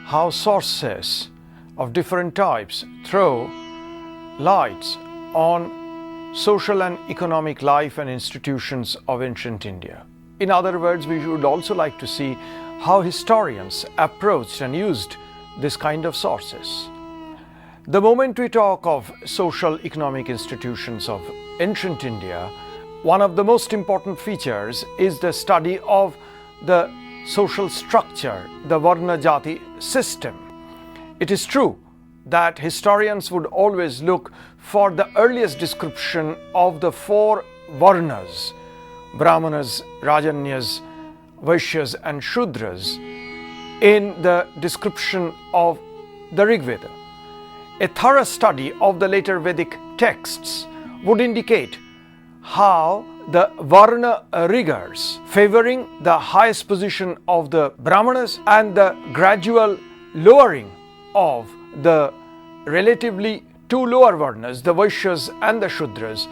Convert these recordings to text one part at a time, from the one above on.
how sources of different types throw lights on social and economic life and institutions of ancient India. In other words, we would also like to see how historians approached and used this kind of sources. The moment we talk of social economic institutions of ancient India, one of the most important features is the study of the social structure, the Varna Jati system. It is true that historians would always look for the earliest description of the four Varnas, Brahmanas, Rajanyas, Vaishyas and Shudras, in the description of the Rig Veda. A thorough study of the later Vedic texts would indicate how the Varna rigors favoring the highest position of the Brahmanas and the gradual lowering of the relatively two lower Varnas, the Vaishyas and the Shudras,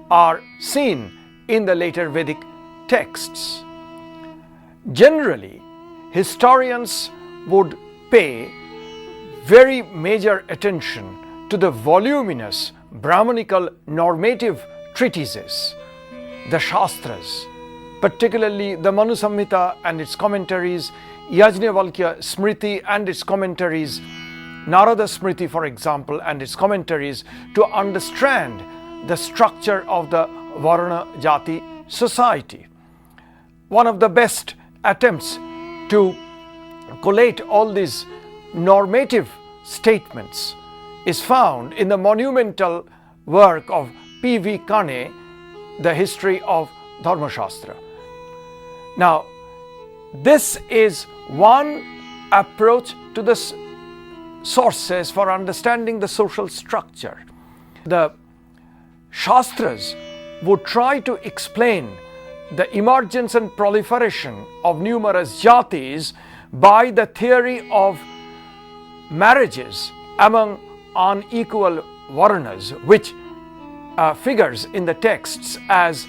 are seen in the later Vedic texts. Generally, historians would pay very major attention to the voluminous Brahminical normative treatises, the Shastras, particularly the Manu Samhita and its commentaries, Yajnavalkya Smriti and its commentaries, Narada Smriti, for example, and its commentaries, to understand the structure of the Varna Jati society. One of the best attempts to collate all these normative statements is found in the monumental work of P.V. Kane, The History of Dharmashastra. Now, this is one approach to the sources for understanding the social structure. The Shastras would try to explain the emergence and proliferation of numerous jatis by the theory of marriages among unequal varnas, which figures in the texts as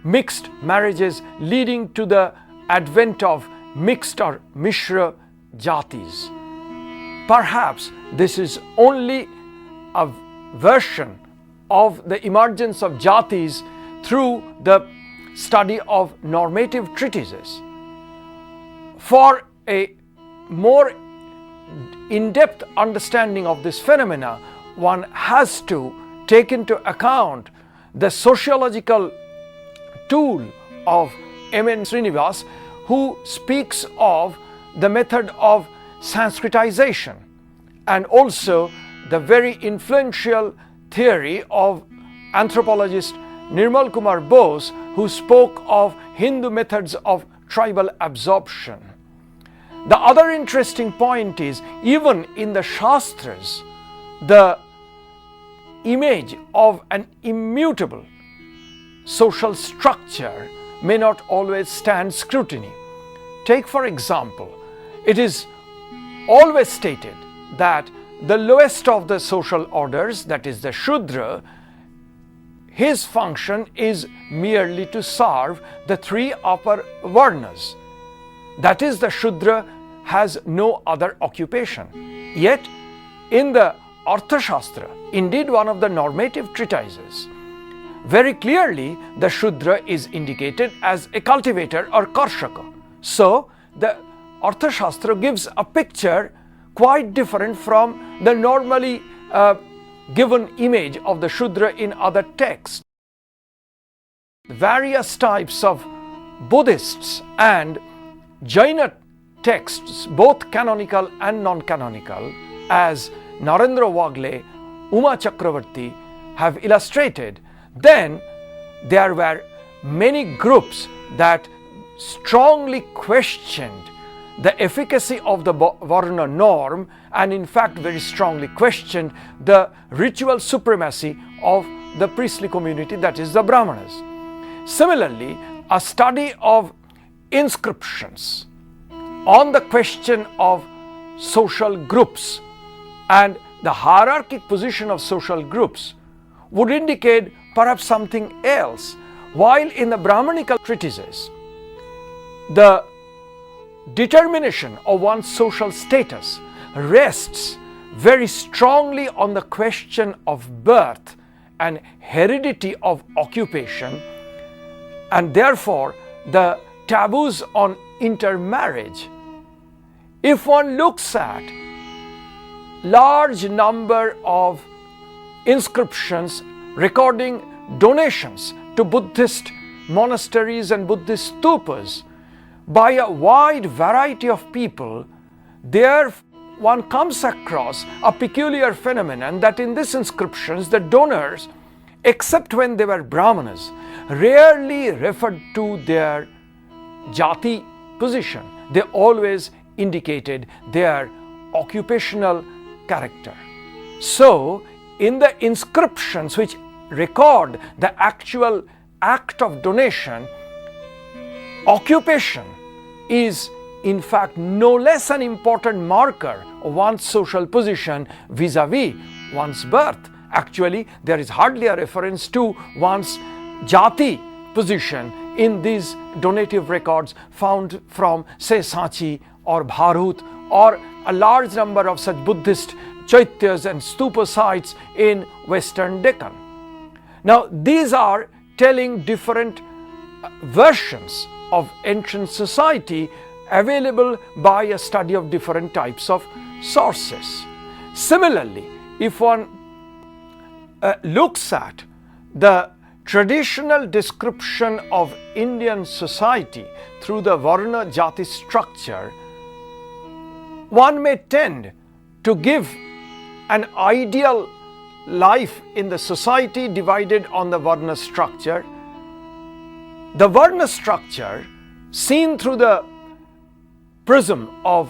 mixed marriages leading to the advent of mixed or mishra jatis. Perhaps this is only a version of the emergence of jatis through the study of normative treatises. For a more in-depth understanding of this phenomena, one has to take into account the sociological tool of M.N. Srinivas, who speaks of the method of Sanskritization, and also the very influential theory of anthropologist Nirmal Kumar Bose, who spoke of Hindu methods of tribal absorption. The other interesting point is, even in the Shastras, the image of an immutable social structure may not always stand scrutiny. Take, for example, it is always stated that the lowest of the social orders, that is the Shudra, his function is merely to serve the three upper Varnas. That is, the Shudra has no other occupation. Yet, in the Arthashastra, indeed one of the normative treatises, very clearly the Shudra is indicated as a cultivator or Karshaka. So, the Arthashastra gives a picture quite different from the normally given image of the Shudra in other texts. Various types of Buddhists and Jaina texts, both canonical and non-canonical, as Narendra Wagle, Uma Chakravarti have illustrated, then there were many groups that strongly questioned the efficacy of the Varna norm, and in fact very strongly questioned the ritual supremacy of the priestly community, that is the Brahmanas. Similarly, a study of inscriptions on the question of social groups and the hierarchic position of social groups would indicate perhaps something else. While in the Brahminical treatises, the determination of one's social status rests very strongly on the question of birth and heredity of occupation, and therefore the taboos on intermarriage. If one looks at large number of inscriptions recording donations to Buddhist monasteries and Buddhist stupas by a wide variety of people, there one comes across a peculiar phenomenon that in these inscriptions the donors, except when they were Brahmanas, rarely referred to their jati position. They always indicated their occupational character. So, in the inscriptions which record the actual act of donation, occupation is in fact no less an important marker of one's social position vis-a-vis one's birth. Actually, there is hardly a reference to one's jati position in these donative records found from, say, Sanchi or Bharhut or a large number of such Buddhist chaityas and stupa sites in Western Deccan. Now, these are telling different versions of ancient society available by a study of different types of sources. Similarly, if one looks at the traditional description of Indian society through the Varna Jati structure, one may tend to give an ideal life in the society divided on the Varna structure. The Varna structure, seen through the prism of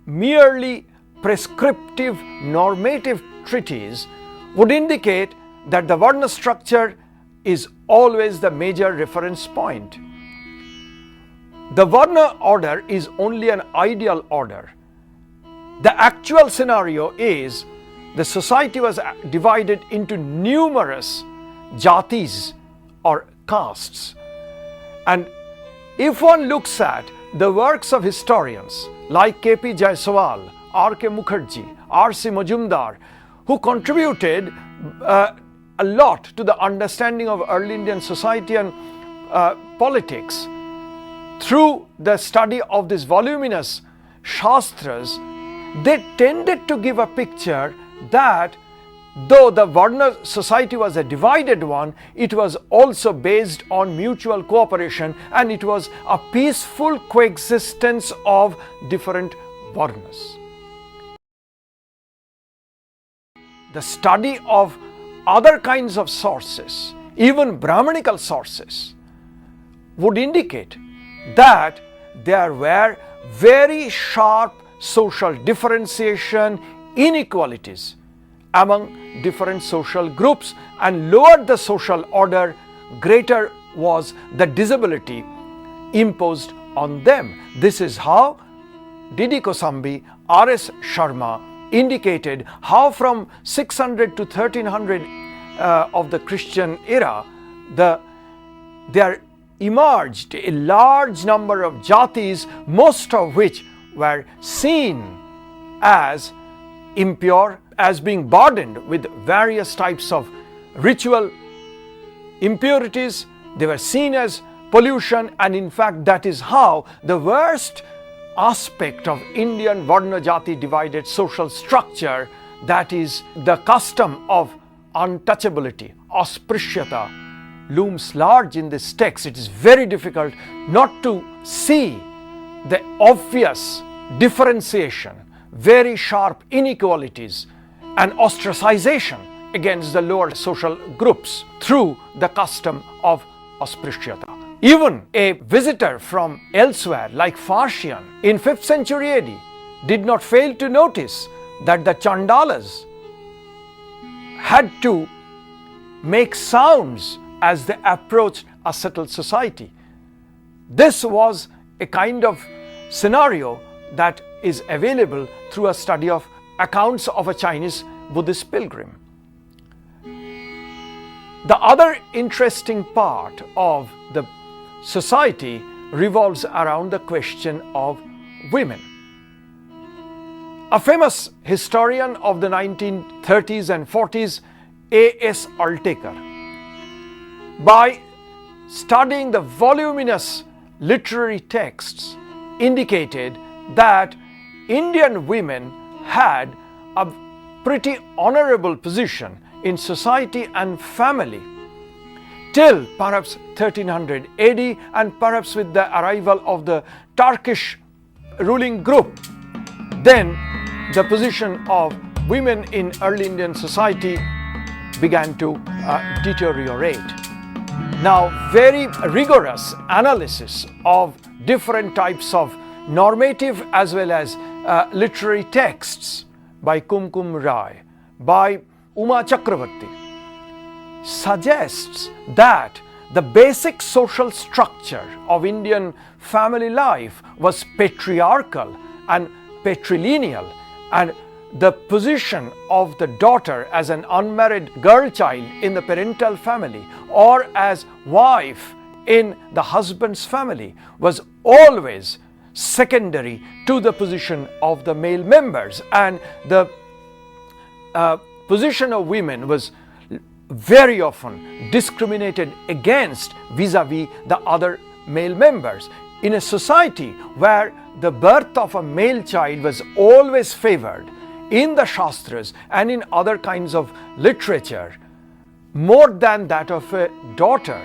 merely prescriptive normative treatise, would indicate that the Varna structure is always the major reference point. The Varna order is only an ideal order. The actual scenario is the society was divided into numerous jatis or castes. And if one looks at the works of historians like K.P. Jaiswal, R.K. Mukherjee, R.C. Majumdar, who contributed a lot to the understanding of early Indian society and politics through the study of these voluminous Shastras, they tended to give a picture that though the Varna society was a divided one, it was also based on mutual cooperation and it was a peaceful coexistence of different Varnas. The study of other kinds of sources, even Brahminical sources, would indicate that there were very sharp social differentiation, inequalities among different social groups, and lower the social order, greater was the disability imposed on them. This is how D.D. Kosambi, R.S. Sharma indicated how from 600 to 1300 of the Christian era, there emerged a large number of jatis, most of which were seen as impure, as being burdened with various types of ritual impurities. They were seen as pollution, and in fact that is how the worst aspect of Indian Varna Jati divided social structure, that is the custom of untouchability, ausprishyata, looms large in this text. It is very difficult not to see the obvious differentiation, very sharp inequalities and ostracization against the lower social groups through the custom of ausprishyata. Even a visitor from elsewhere like Fashion in 5th century AD did not fail to notice that the Chandalas had to make sounds as they approached a settled society. This was a kind of scenario that is available through a study of accounts of a Chinese Buddhist pilgrim. The other interesting part of the society revolves around the question of women. A famous historian of the 1930s and 40s, A.S. Altekar, by studying the voluminous literary texts, indicated that Indian women had a pretty honorable position in society and family till perhaps 1300 AD, and perhaps with the arrival of the Turkish ruling group, then the position of women in early Indian society began to deteriorate. Now, very rigorous analysis of different types of normative as well as literary texts by Kumkum Rai, by Uma Chakravarti, suggests that the basic social structure of Indian family life was patriarchal and patrilineal, and the position of the daughter as an unmarried girl child in the parental family or as wife in the husband's family was always secondary to the position of the male members, and the position of women was very often discriminated against vis-a-vis the other male members. In a society where the birth of a male child was always favored in the Shastras and in other kinds of literature more than that of a daughter,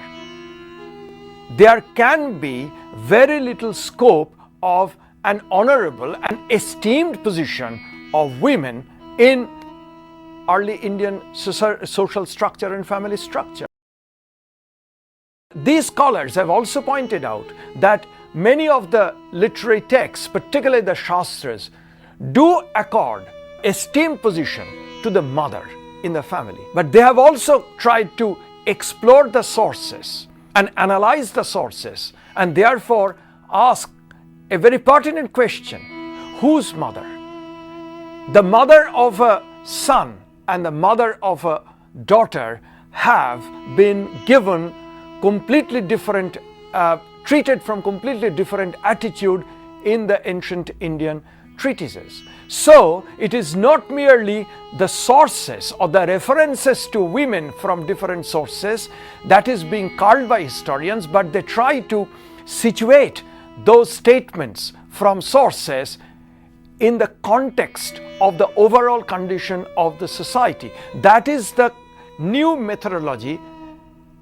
there can be very little scope of an honorable and esteemed position of women in early Indian social structure and family structure. These scholars have also pointed out that many of the literary texts, particularly the Shastras, do accord esteemed position to the mother in the family. But they have also tried to explore the sources and analyze the sources, and therefore ask a very pertinent question: whose mother? The mother of a son and the mother of a daughter have been given completely different, treated from completely different attitude in the ancient Indian treatises. So it is not merely the sources or the references to women from different sources that is being called by historians, but they try to situate those statements from sources in the context of the overall condition of the society. That is the new methodology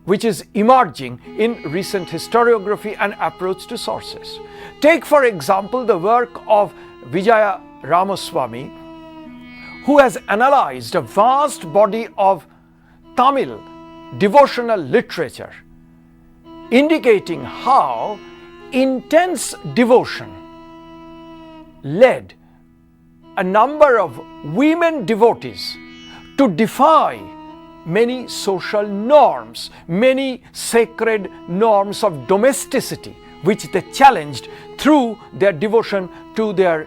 which is emerging in recent historiography and approach to sources. Take, for example, the work of Vijaya Ramaswamy, who has analyzed a vast body of Tamil devotional literature, indicating how intense devotion led a number of women devotees to defy many social norms, many sacred norms of domesticity, which they challenged through their devotion to their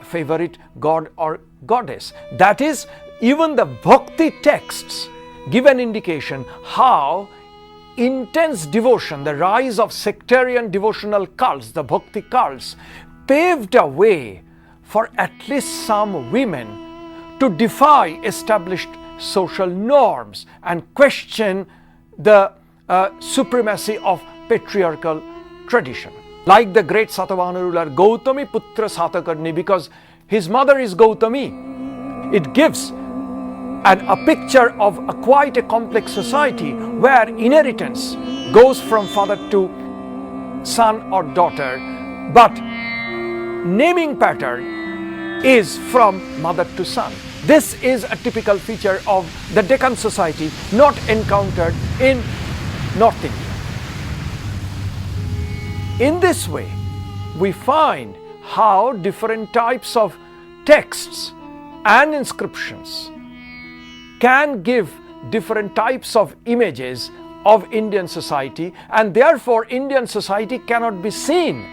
favorite god or goddess. That is, even the bhakti texts give an indication how intense devotion, the rise of sectarian devotional cults, the bhakti cults, paved a way for at least some women to defy established social norms and question the supremacy of patriarchal tradition. Like the great Satavahana ruler Gautami Putra Satakarni, because his mother is Gautami, it gives a picture of quite a complex society where inheritance goes from father to son or daughter, but naming pattern is from mother to son. This is a typical feature of the Deccan society not encountered in North India. In this way, we find how different types of texts and inscriptions can give different types of images of Indian society, and therefore Indian society cannot be seen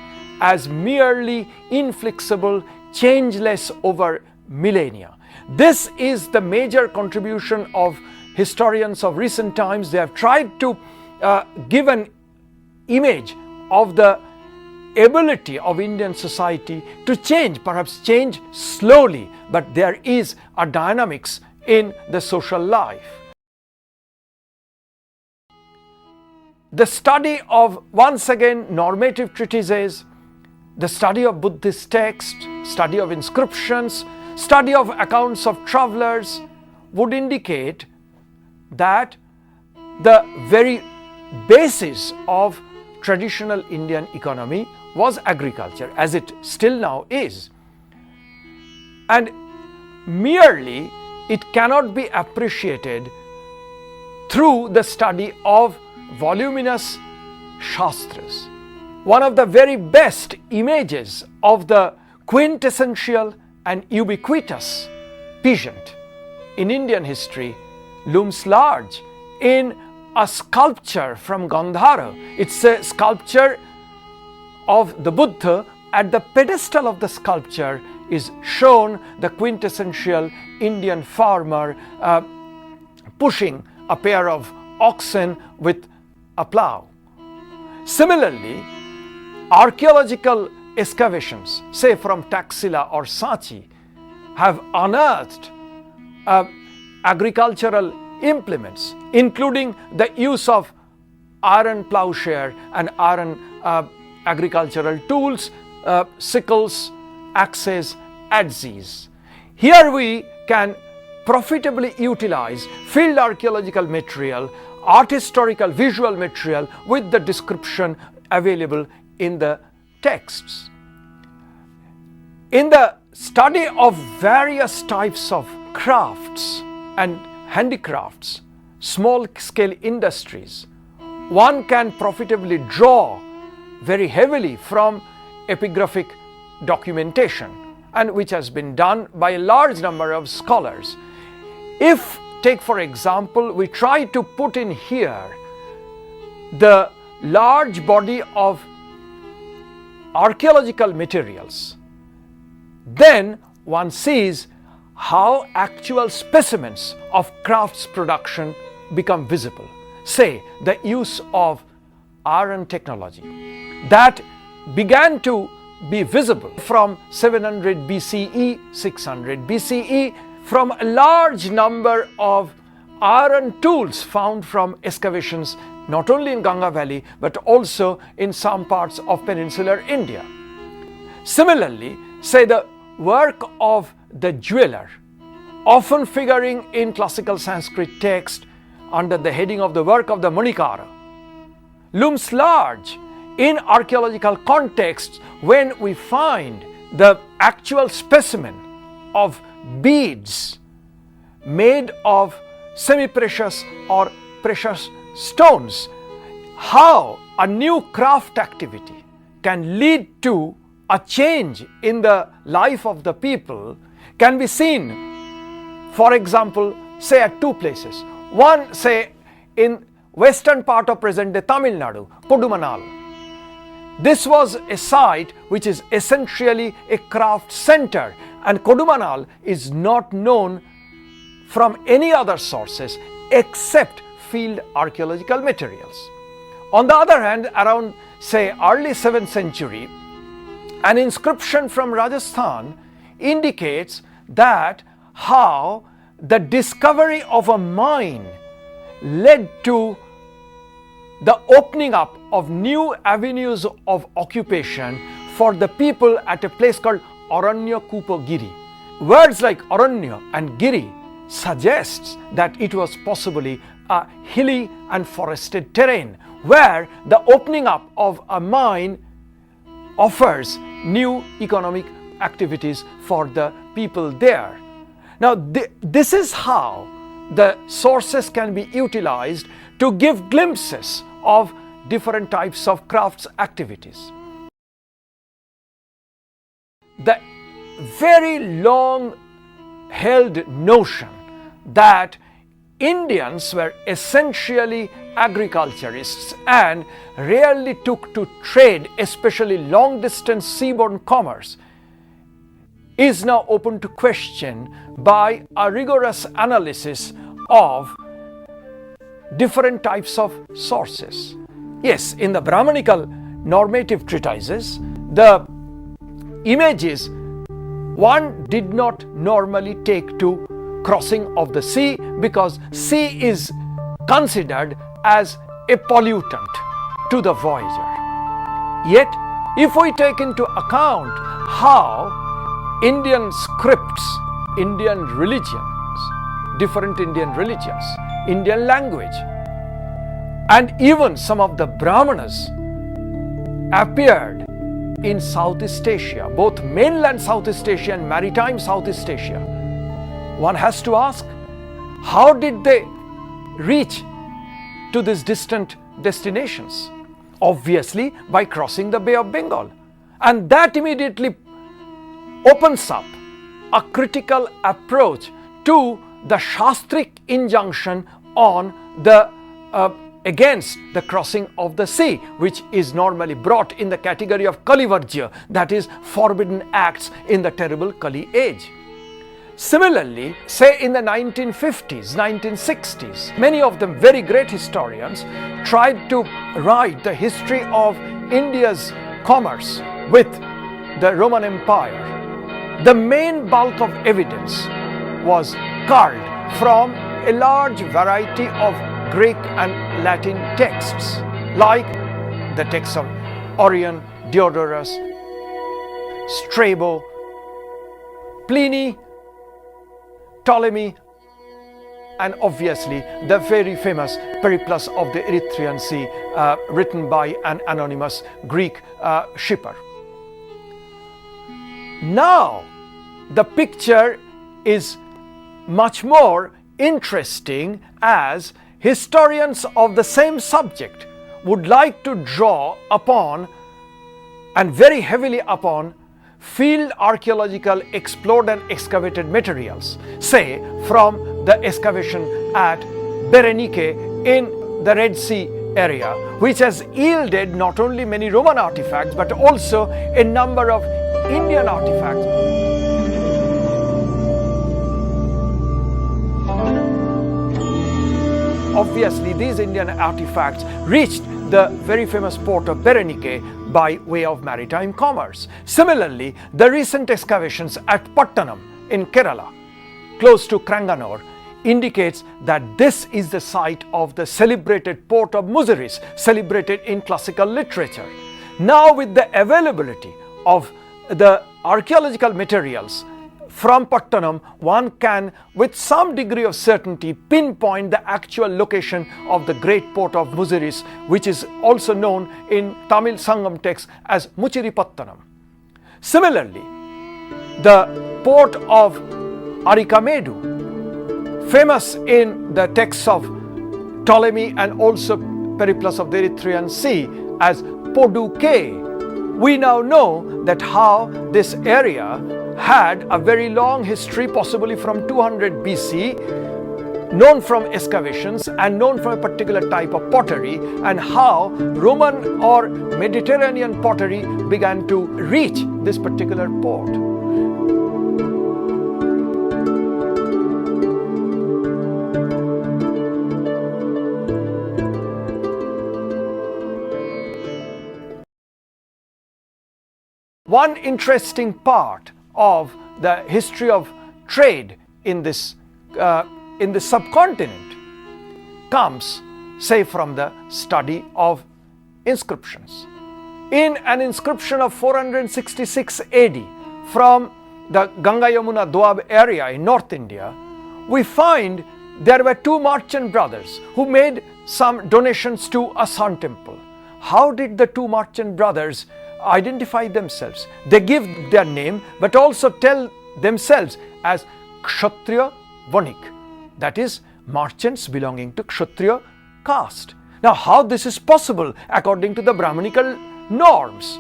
as merely inflexible, changeless over millennia. This is the major contribution of historians of recent times. They have tried to give an image of the ability of Indian society to change, perhaps change slowly, but there is a dynamics in the social life. The study of, once again, normative treatises, the study of Buddhist texts, study of inscriptions, study of accounts of travelers would indicate that the very basis of traditional Indian economy was agriculture, as it still now is. And merely it cannot be appreciated through the study of voluminous Shastras. One of the very best images of the quintessential and ubiquitous peasant in Indian history looms large in a sculpture from Gandhara. It's a sculpture of the Buddha. At the pedestal of the sculpture is shown the quintessential Indian farmer pushing a pair of oxen with a plough. Similarly, archaeological excavations, say from Taxila or Sanchi, have unearthed agricultural implements, including the use of iron plowshare and iron agricultural tools, sickles, axes, adzes. Here we can profitably utilize field archaeological material, art historical visual material with the description available in the texts. In the study of various types of crafts and handicrafts, small scale industries, one can profitably draw very heavily from epigraphic documentation, and which has been done by a large number of scholars. If, take for example, we try to put in here the large body of archaeological materials, then one sees how actual specimens of crafts production become visible. Say, the use of iron technology that began to be visible from 700 BCE, 600 BCE, from a large number of iron tools found from excavations not only in Ganga Valley but also in some parts of peninsular India. Similarly, say the work of the jeweler, often figuring in classical Sanskrit text under the heading of the work of the Manikara, looms large in archaeological contexts when we find the actual specimen of beads made of semi-precious or precious stones. How a new craft activity can lead to a change in the life of the people can be seen, for example, say at two places. One, say in western part of present-day Tamil Nadu, Kodumanal. This was a site which is essentially a craft center, and Kodumanal is not known from any other sources except field archaeological materials. On the other hand, around say early 7th century, an inscription from Rajasthan indicates that how the discovery of a mine led to the opening up of new avenues of occupation for the people at a place called Aranya Kupagiri. Words like Aranya and Giri suggests that it was possibly a hilly and forested terrain where the opening up of a mine offers new economic activities for the people there. Now, this is how the sources can be utilized to give glimpses of different types of crafts activities. The very long held notion that Indians were essentially agriculturists and rarely took to trade, especially long distance seaborne commerce, is now open to question by a rigorous analysis of different types of sources. Yes, in the Brahminical normative treatises, the images one did not normally take to crossing of the sea, because sea is considered as a pollutant to the voyager. Yet, if we take into account how Indian scripts, Indian religions, different Indian religions, Indian language, and even some of the Brahmanas appeared in Southeast Asia, both mainland Southeast Asia and maritime Southeast Asia, one has to ask, how did they reach to these distant destinations? Obviously by crossing the Bay of Bengal. And that immediately opens up a critical approach to the Shastric injunction on the against the crossing of the sea, which is normally brought in the category of Kalivarjya, that is forbidden acts in the terrible Kali age. Similarly, say in the 1950s, 1960s, many of them very great historians tried to write the history of India's commerce with the Roman Empire. The main bulk of evidence was culled from a large variety of Greek and Latin texts, like the texts of Orion, Diodorus, Strabo, Pliny, Ptolemy, and obviously the very famous Periplus of the Erythraean Sea, written by an anonymous Greek shipper. Now, the picture is much more interesting, as historians of the same subject would like to draw upon, and very heavily upon, field archaeological explored and excavated materials, say from the excavation at Berenike in the Red Sea area, which has yielded not only many Roman artifacts but also a number of Indian artifacts. Obviously, these Indian artifacts reached the very famous port of Berenike by way of maritime commerce. Similarly, the recent excavations at Pattanam in Kerala, close to Cranganore, indicates that this is the site of the celebrated port of Muziris, celebrated in classical literature. Now, with the availability of the archaeological materials from Pattanam, one can with some degree of certainty pinpoint the actual location of the great port of Muziris, which is also known in Tamil Sangam texts as Muchiripattanam. Similarly, the port of Arikamedu, famous in the texts of Ptolemy and also Periplus of the Erythraean Sea as Poduke, we now know that how this area had a very long history, possibly from 200 BC, known from excavations and known from a particular type of pottery, and how Roman or Mediterranean pottery began to reach this particular port. One interesting part of the history of trade in this subcontinent comes, say, from the study of inscriptions. In an inscription of 466 AD from the Ganga Yamuna Doab area in North India, we find there were two merchant brothers who made some donations to a sun temple. How did the two merchant brothers identify themselves? They give their name but also tell themselves as Kshatriya Vanik, that is, merchants belonging to Kshatriya caste. Now, how this is possible according to the Brahminical norms?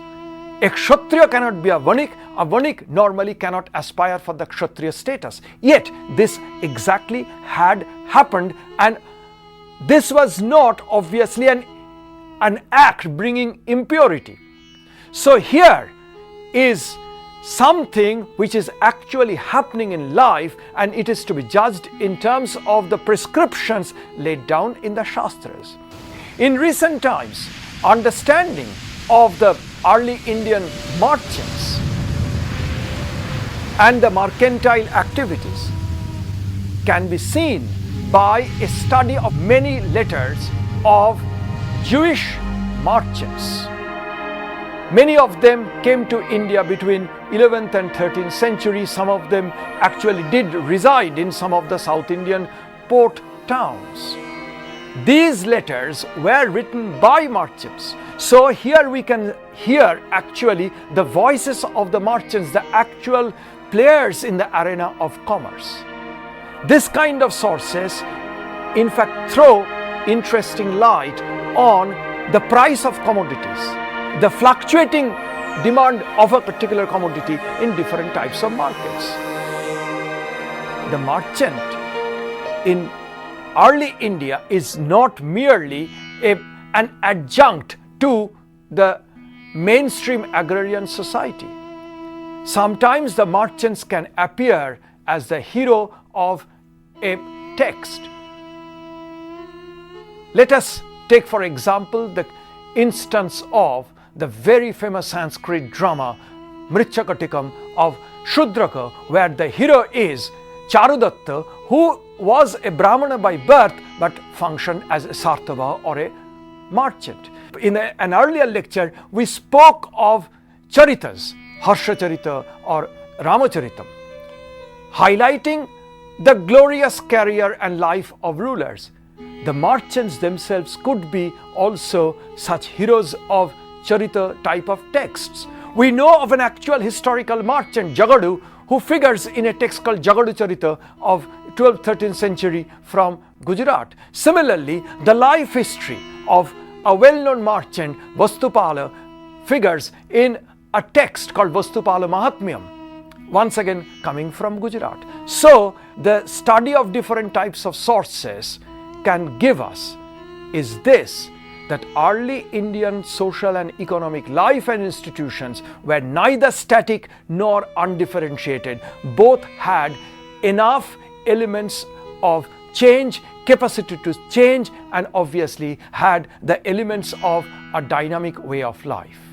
A Kshatriya cannot be a Vanik normally cannot aspire for the Kshatriya status. Yet this exactly had happened, and this was not obviously an act bringing impurity. So here is something which is actually happening in life, and it is to be judged in terms of the prescriptions laid down in the Shastras. In recent times, understanding of the early Indian merchants and the mercantile activities can be seen by a study of many letters of Jewish merchants. Many of them came to India between 11th and 13th century. Some of them actually did reside in some of the South Indian port towns. These letters were written by merchants. So here we can hear actually the voices of the merchants, the actual players in the arena of commerce. This kind of sources in fact throw interesting light on the price of commodities, the fluctuating demand of a particular commodity in different types of markets. The merchant in early India is not merely an adjunct to the mainstream agrarian society. Sometimes the merchants can appear as the hero of a text. Let us take for example the instance of the very famous Sanskrit drama Mritchakatikam of Shudraka, where the hero is Charudatta, who was a Brahmana by birth but functioned as a Sartava or a merchant. In an earlier lecture, we spoke of Charitas, Harsha Charita or Ramacharitam, highlighting the glorious career and life of rulers. The merchants themselves could be also such heroes of Charita type of texts. We know of an actual historical merchant, Jagadu, who figures in a text called Jagadu Charita of 12th, 13th century from Gujarat. Similarly, the life history of a well-known merchant, Vastupala, figures in a text called Vastupala Mahatmyam, once again coming from Gujarat. So, the study of different types of sources can give us is this, that early Indian social and economic life and institutions were neither static nor undifferentiated. Both had enough elements of change, capacity to change, and obviously had the elements of a dynamic way of life.